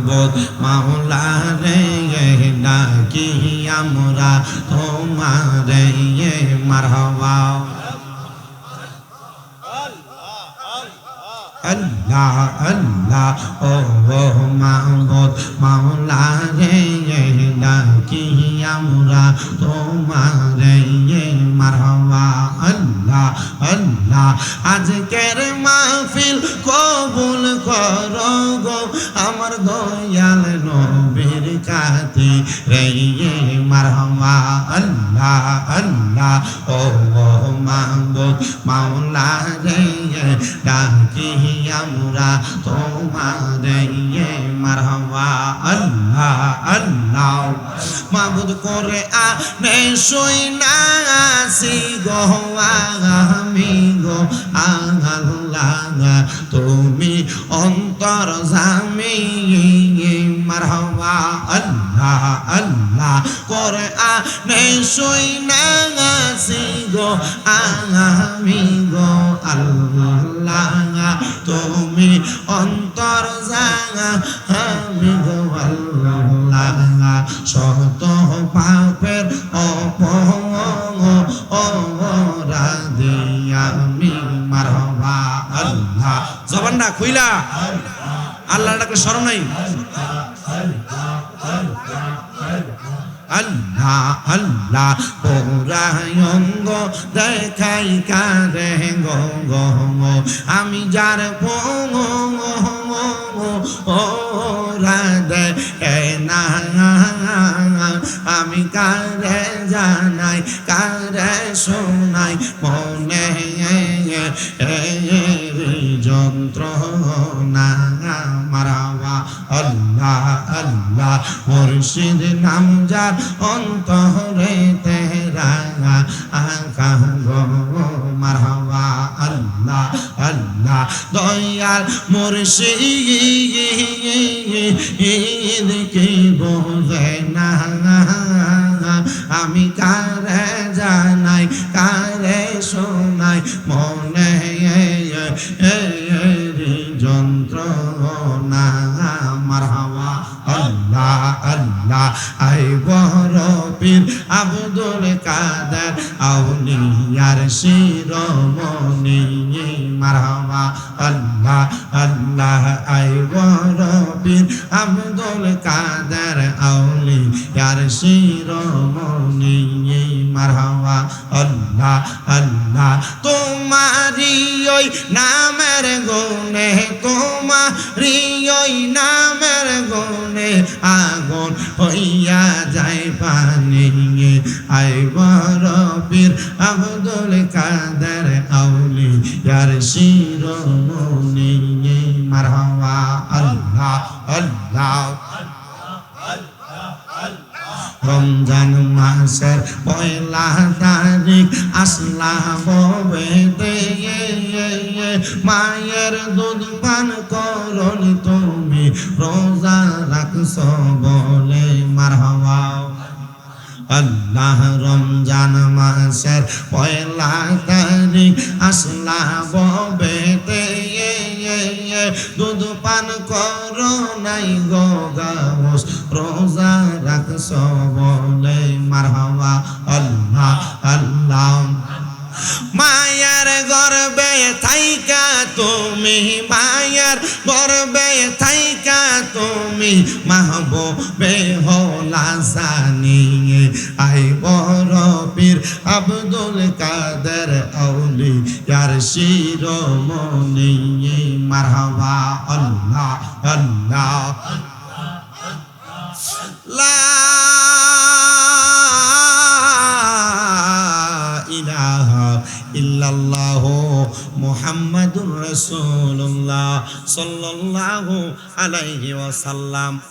মাহবুব মাওলা রে ডাকি আমরা তোমারে মারহাবা আল্লাহ আল্লাহ ও মাহবুব মাওলা রে ডাকি আমরা তোমারে মারহাবা আল্লাহ আল্লাহ আজকের মাহফিল কবুল করো গো আমার দয়াল নবীর কাছে রে মারহাবা আল্লাহ আল্লাহ ও মাহবুব মাওলা রে ডাকি আমরা তোমারে মারহাবা আল্লাহ আল্লাহ মাবুদ করে আনে সইনা আসি গো আমি গো আল্লাহ তুমি অন্তর জামি মারহাবা আল্লাহ আল্লাহ করে আনে সইনা আসি গো আমি গো আল্লাহ তুমি অন্তর জাগা আমি গো আল্লাহ শত পাপের অপরাধী আমি মারহাবা আল্লাহ জবানটা খুইলা আল্লাহ ডাকে স্মরণ নাই আল্লাহ আল্লাহ পৌরায়ঙ্গ দেখাই কারে গো গো আমি যার দে না আমি কারে জানাই কারে শোনাই মনে যন্ত্রণা মারহাবা আল্লাহ আল্লাহ মুর্শিদ নাম যার অন্তরে তেরা আকা গো মারহাবা আল্লাহ আল্লাহ দয়াল মুর্শিদ কি বোঝে না আমি কারে জানাই কারে শোনাই মনে যন্ত্রণা মারহাবা আল্লাহ আল্লাহ আই বড় পীর আব্দুল কাদের আউলিয়ার শিরোমণি মারহাবা আল্লাহ আল্লাহ আই বড় পীর আব্দুল কাদের আউলিয়ার শিরোমণি মারহাবা আল্লাহ আল্লাহ তোমারি ওই নামের গুণে তোমারি ওই নামের গুণে আগুন হইয়া যায় পানি আই বড় পীর আব্দুল কাদের আউলিয়ার শিরোমণি মারহাবা আল্লাহ আল্লাহ রমজান মাসের পয়লা তারিখ আসলা ববেতে মায়ের দুধ পান করুন তুমি রোজা রাখছ বলে মারহাবা আল্লাহ রমজান মাসের পয়লা তারিখ আসলা ববেতে দুধ পান করো নাই গো গাউস রোজা রাখছ বলে মারহাবা আল্লাহ আল্লাহ মায়ার গর্বে থাইকা তুমি মায়ার গর্বে থাইকা তুমি মাহবুবে হলা জানি আই বড় পীর আব্দুল কাদের আউলিয়ার শিরোমণি মারহাবা আল্লাহ আল্লাহ লা ইলাহা ইল্লাল্লাহ মুহাম্মাদুর রাসূলুল্লাহ সাল্লাল্লাহু আলাইহি ওয়াসাল্লাম।